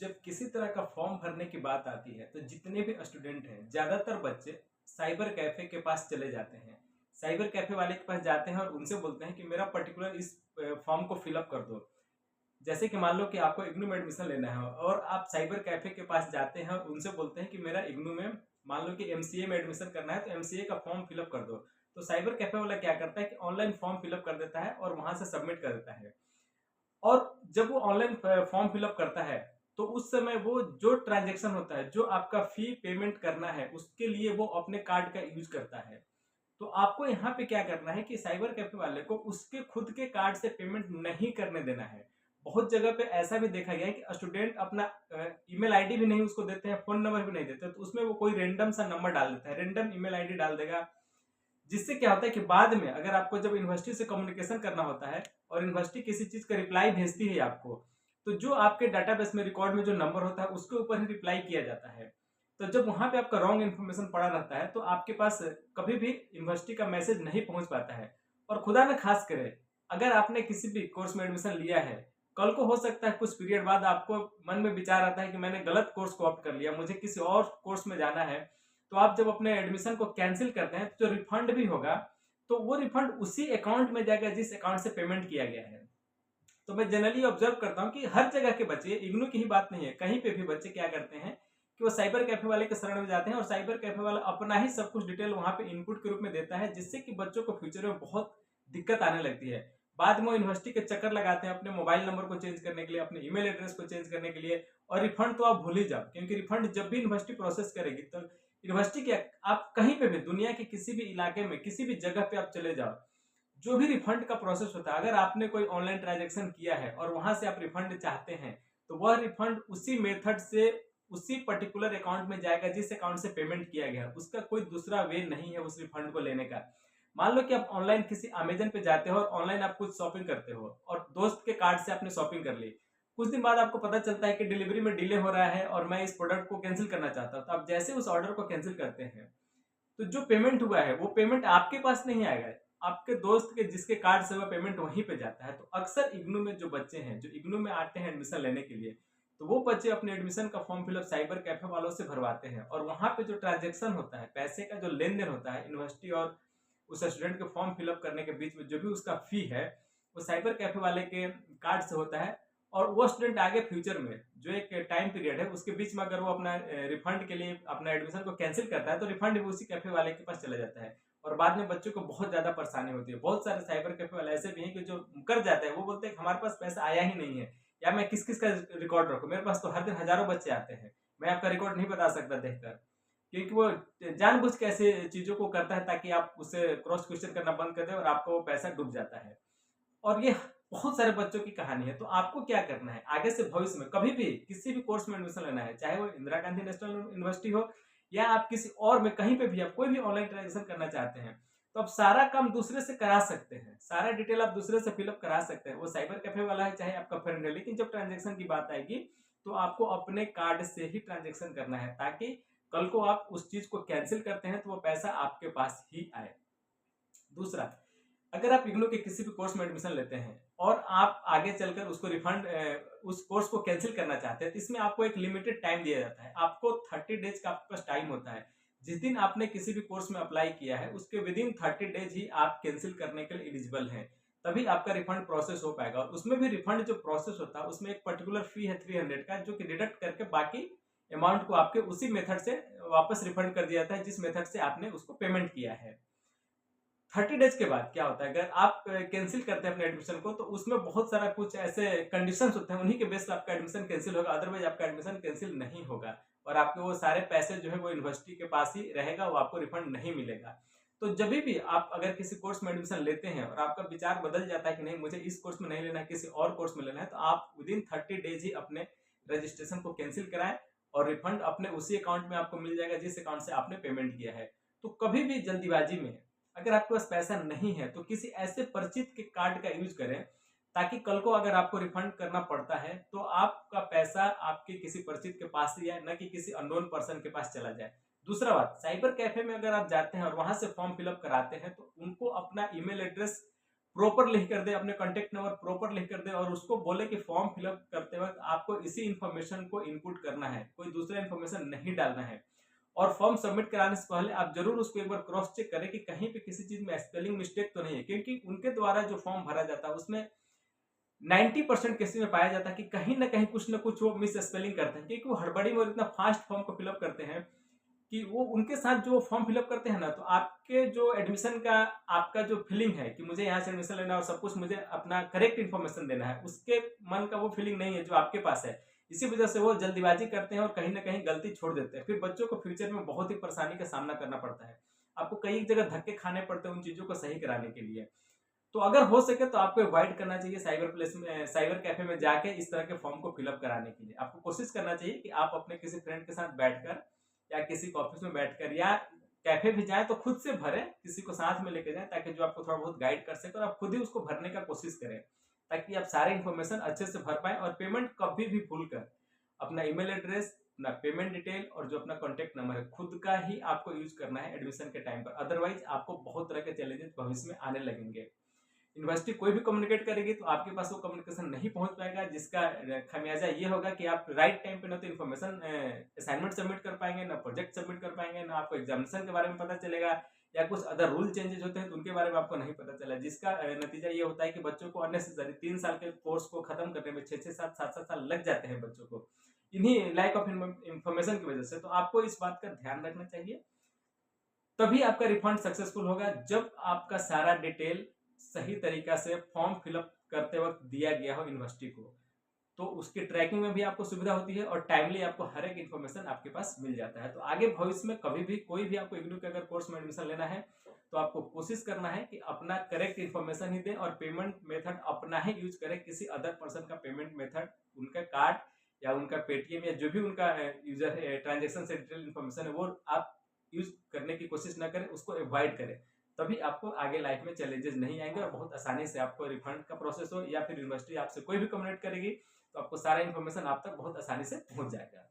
जब किसी तरह का फॉर्म भरने की बात आती है तो जितने भी स्टूडेंट हैं ज़्यादातर बच्चे साइबर कैफ़े के पास चले जाते हैं। साइबर कैफ़े वाले के पास जाते हैं और उनसे बोलते हैं कि मेरा पर्टिकुलर इस फॉर्म को फिलअप कर दो। जैसे कि मान लो कि आपको इग्नू में एडमिशन लेना है और आप साइबर कैफ़े के पास जाते हैं और उनसे बोलते हैं कि मेरा इग्नू में मान लो कि एमसीए में एडमिशन करना है तो एमसीए का फॉर्म फिलअप कर दो। तो साइबर कैफ़े वाला क्या करता है कि ऑनलाइन फॉर्म फिलअप कर देता है और वहाँ से सबमिट कर देता है। और जब वो ऑनलाइन फॉर्म फिलअप करता है तो उस समय वो जो ट्रांजेक्शन होता है, जो आपका फी पेमेंट करना है, उसके लिए वो अपने कार्ड का यूज करता है। तो आपको यहाँ पे क्या करना है कि साइबर कैफे वाले को उसके खुद के कार्ड से पेमेंट नहीं करने देना है। बहुत जगह पे ऐसा भी देखा गया है कि स्टूडेंट अपना ईमेल आईडी भी नहीं उसको देते हैं, फोन नंबर भी नहीं देते, तो उसमें वो कोई रेंडम सा नंबर डाल देता है, रेंडम ईमेल आईडी डाल देगा। जिससे क्या होता है कि बाद में अगर आपको जब यूनिवर्सिटी से कम्युनिकेशन करना होता है और यूनिवर्सिटी किसी चीज का रिप्लाई भेजती है आपको, तो जो आपके डाटाबेस में रिकॉर्ड में जो नंबर होता है उसके ऊपर ही रिप्लाई किया जाता है। तो जब वहां पे आपका रॉन्ग इन्फॉर्मेशन पड़ा रहता है तो आपके पास कभी भी यूनिवर्सिटी का मैसेज नहीं पहुंच पाता है। और खुदा न खास करे, अगर आपने किसी भी कोर्स में एडमिशन लिया है, कल को हो सकता है कुछ पीरियड बाद आपको मन में विचार आता है कि मैंने गलत कोर्स को ऑप्ट कर लिया, मुझे किसी और कोर्स में जाना है। तो आप जब अपने एडमिशन को कैंसिल करते हैं तो जो रिफंड भी होगा, तो वो रिफंड उसी अकाउंट में जाएगा जिस अकाउंट से पेमेंट किया गया है। तो मैं जनरली ऑब्जर्व करता हूँ कि हर जगह के बच्चे, इग्नू की ही बात नहीं है, कहीं पे भी बच्चे क्या करते हैं कि वो साइबर कैफे वाले के शरण में जाते हैं और साइबर कैफे वाला अपना ही सब कुछ डिटेल वहां पे इनपुट के रूप में देता है, जिससे कि बच्चों को फ्यूचर में बहुत दिक्कत आने लगती है। बाद में वो यूनिवर्सिटी के चक्कर लगाते हैं अपने मोबाइल नंबर को चेंज करने के लिए, अपने ईमेल एड्रेस को चेंज करने के लिए। और रिफंड तो आप भूल ही जाओ, क्योंकि रिफंड जब भी यूनिवर्सिटी प्रोसेस करेगी तो यूनिवर्सिटी के, आप कहीं पे भी दुनिया के किसी भी इलाके में किसी भी जगह पे आप चले जाओ, जो भी रिफंड का प्रोसेस होता है, अगर आपने कोई ऑनलाइन ट्रांजेक्शन किया है और वहां से आप रिफंड चाहते हैं, तो वह रिफंड उसी मेथड से उसी पर्टिकुलर अकाउंट में जाएगा जिस अकाउंट से पेमेंट किया गया है। उसका कोई दूसरा वे नहीं है उस रिफंड को लेने का। मान लो कि आप ऑनलाइन किसी अमेजन पे जाते हो और ऑनलाइन आप कुछ शॉपिंग करते हो और दोस्त के कार्ड से आपने शॉपिंग कर ली। कुछ दिन बाद आपको पता चलता है कि डिलीवरी में डिले हो रहा है और मैं इस प्रोडक्ट को कैंसिल करना चाहता हूँ। तो आप जैसे उस ऑर्डर को कैंसिल करते हैं, तो जो पेमेंट हुआ है वो पेमेंट आपके पास नहीं आएगा, आपके दोस्त के जिसके कार्ड से वो पेमेंट वहीं पे जाता है। तो अक्सर इग्नू में जो बच्चे हैं, जो इग्नू में आते हैं एडमिशन लेने के लिए, तो वो बच्चे अपने एडमिशन का फॉर्म फिलअप साइबर कैफे वालों से भरवाते हैं और वहां पे जो ट्रांजेक्शन होता है, पैसे का जो लेन देन होता है यूनिवर्सिटी और उस स्टूडेंट के फॉर्म फिलअप करने के बीच में, जो भी उसका फी है, वो साइबर कैफे वाले के कार्ड से होता है। और वो स्टूडेंट आगे फ्यूचर में जो एक टाइम पीरियड है उसके बीच में अगर वो अपना रिफंड के लिए अपना एडमिशन को कैंसिल करता है, तो रिफंड भी उसी कैफे वाले के पास चला जाता है। और बाद में बच्चों को बहुत ज्यादा परेशानी होती है। बहुत सारे साइबर कैफे वाले ऐसे भी हैं कि जो कर जाते हैं, वो बोलते हैं कि हमारे पास पैसा आया ही नहीं है, या मैं किस किस का रिकॉर्ड रखूं, मेरे पास तो हर दिन हजारों बच्चे आते हैं, मैं आपका रिकॉर्ड नहीं बता सकता देखकर। क्योंकि वो जानबूझ के ऐसे चीजों को करता है ताकि आप उससे क्रॉस क्वेश्चन करना बंद कर दे और आपका वो पैसा डूब जाता है। और ये बहुत सारे बच्चों की कहानी है। तो आपको क्या करना है, आगे से भविष्य में कभी भी किसी भी कोर्स में एडमिशन लेना है, चाहे वो इंदिरा गांधी नेशनल यूनिवर्सिटी हो या आप किसी और में कहीं पे भी आप कोई भी ऑनलाइन ट्रांजेक्शन करना चाहते हैं, तो आप सारा काम दूसरे से करा सकते हैं, सारा डिटेल आप दूसरे से फिलअप करा सकते हैं। वो साइबर कैफे वाला है चाहे आपका फ्रेंड है, लेकिन जब ट्रांजेक्शन की बात आएगी तो आपको अपने कार्ड से ही ट्रांजेक्शन करना है, ताकि कल को आप उस चीज को कैंसिल करते हैं तो वो पैसा आपके पास ही आए। दूसरा, अगर आप इग्नू के किसी भी कोर्स में एडमिशन लेते हैं और आप आगे चलकर उसको रिफंड उस कोर्स को कैंसिल करना चाहते हैं, तो इसमें आपको एक लिमिटेड टाइम दिया जाता है। आपको 30 डेज का आपके पास टाइम होता है। जिस दिन आपने किसी भी कोर्स में अप्लाई किया है उसके विद इन 30 डेज ही आप कैंसिल करने के लिए एलिजिबल हैं, तभी आपका रिफंड प्रोसेस हो पाएगा। और उसमें भी रिफंड जो प्रोसेस होता है उसमें एक पर्टिकुलर फी है 300 का, जो कि डिडक्ट करके बाकी अमाउंट को आपके उसी मेथड से वापस रिफंड कर दिया जाता है जिस मेथड से आपने उसको पेमेंट किया है। 30 डेज के बाद क्या होता है, अगर आप कैंसिल करते हैं अपने एडमिशन को, तो उसमें बहुत सारा कुछ ऐसे कंडीशंस होते हैं, उन्हीं के बेस पे आपका एडमिशन कैंसिल होगा, अदरवाइज आपका एडमिशन कैंसिल नहीं होगा। और आपके वो सारे पैसे जो है वो यूनिवर्सिटी के पास ही रहेगा, वो आपको रिफंड नहीं मिलेगा। तो जब भी आप अगर किसी कोर्स में एडमिशन लेते हैं और आपका विचार बदल जाता है कि नहीं मुझे इस कोर्स में नहीं लेना है, किसी और कोर्स में लेना है, तो आप विद इन 30 डेज ही अपने रजिस्ट्रेशन को कैंसिल कराएं और रिफंड अपने उसी अकाउंट में आपको मिल जाएगा जिस अकाउंट से आपने पेमेंट किया है। तो कभी भी जल्दीबाजी में अगर आपके पास पैसा नहीं है तो किसी ऐसे परिचित के कार्ड का यूज करें, ताकि कल को अगर आपको रिफंड करना पड़ता है तो आपका पैसा आपके किसी परिचित के पास ही आए, न कि किसी अननोन पर्सन के पास चला जाए। दूसरा बात, साइबर कैफे में अगर आप जाते हैं और वहां से फॉर्म फिलअप कराते हैं तो उनको अपना ईमेल एड्रेस प्रॉपर लिख कर दे, अपने कॉन्टेक्ट नंबर प्रॉपर लिख कर दे और उसको बोले कि फॉर्म फिलअप करते वक्त आपको इसी इन्फॉर्मेशन को इनपुट करना है, कोई दूसरा इन्फॉर्मेशन नहीं डालना है। और फॉर्म सबमिट कराने से पहले आप जरूर उसको एक बार क्रॉस चेक करें कि कहीं पे किसी चीज में स्पेलिंग मिस्टेक तो नहीं है, क्योंकि उनके द्वारा जो फॉर्म भरा जाता है उसमें 90% केसेस में पाया जाता है कि कहीं ना कहीं कुछ ना कुछ वो मिस स्पेलिंग करते हैं, क्योंकि वो हड़बड़ी में और इतना फास्ट फॉर्म को फिलअप करते हैं कि वो उनके साथ जो फॉर्म फिलअप करते हैं ना, तो आपके जो एडमिशन का आपका जो फीलिंग है कि मुझे यहाँ से एडमिशन लेना है और सब कुछ मुझे अपना करेक्ट इन्फॉर्मेशन देना है, उसके मन का वो फीलिंग नहीं है जो आपके पास है। इसी वजह से वो जल्दीबाजी करते हैं और कहीं ना कहीं गलती छोड़ देते हैं, फिर बच्चों को फ्यूचर में बहुत ही परेशानी का सामना करना पड़ता है। आपको कई जगह धक्के खाने पड़ते हैं उन चीजों को सही कराने के लिए। तो अगर हो सके तो आपको अवॉइड करना चाहिए साइबर प्लेस में, साइबर कैफे में जाके इस तरह के फॉर्म को फिलअप कराने के लिए। आपको कोशिश करना चाहिए कि आप अपने किसी फ्रेंड के साथ बैठकर या किसी ऑफिस में बैठकर या कैफे भी जाए तो खुद से भरें, किसी को साथ में लेके जाएं ताकि जो आपको थोड़ा बहुत गाइड कर सके और आप खुद ही उसको भरने का कोशिश करें, ताकि आप सारे इन्फॉर्मेशन अच्छे से भर पाए। और पेमेंट कभी भी भूल कर अपना ईमेल एड्रेस, अपना पेमेंट डिटेल और जो अपना कॉन्टेक्ट नंबर है खुद का ही आपको यूज करना है एडमिशन के टाइम पर, अदरवाइज आपको बहुत तरह के चैलेंजेस भविष्य में आने लगेंगे। यूनिवर्सिटी कोई भी कम्युनिकेट करेगी तो आपके पास वो कम्युनिकेशन नहीं पहुंच पाएगा, जिसका खमियाजा ये होगा कि आप राइट टाइम पे ना तो इन्फॉर्मेशन असाइनमेंट सबमिट कर पाएंगे, ना प्रोजेक्ट सबमिट कर पाएंगे, ना आपको एग्जामिनेशन के बारे में पता चलेगा, या कुछ अदर रूल चेंजेस होते हैं तो उनके बारे में आपको नहीं पता चला, जिसका नतीजा ये होता है कि बच्चों को अननेसेसरी 3 साल के कोर्स को खत्म करने में 6-6 7 7 साल लग जाते हैं बच्चों को, इन्हीं लैक ऑफ इन्फॉर्मेशन की वजह से। तो आपको इस बात का ध्यान रखना चाहिए, तभी आपका रिफंड सक्सेसफुल होगा जब आपका सारा डिटेल सही तरीका से फॉर्म फिलअप करते वक्त दिया गया हो यूनिवर्सिटी को, तो उसकी ट्रैकिंग में भी आपको सुविधा होती है और टाइमली आपको हर एक इन्फॉर्मेशन आपके पास मिल जाता है। तो आगे भविष्य में कभी भी कोई भी आपको इग्नू के अगर कोर्स में एडमिशन लेना है तो आपको कोशिश करना है कि अपना करेक्ट इन्फॉर्मेशन ही दें और पेमेंट मेथड अपना ही यूज करें, किसी अदर पर्सन का पेमेंट मेथड, उनका कार्ड या उनका पेटीएम या जो भी उनका यूजर ट्रांजेक्शन से डिटेल इन्फॉर्मेशन है वो आप यूज करने की कोशिश ना करें, उसको अवॉइड करें। तभी आपको आगे लाइफ में चैलेंजेस नहीं आएंगे और बहुत आसानी से आपको रिफंड का प्रोसेस हो या फिर यूनिवर्सिटी आपसे कोई भी कम्युनिकेट करेगी तो आपको सारा इन्फॉर्मेशन आप तक बहुत आसानी से पहुंच जाएगा।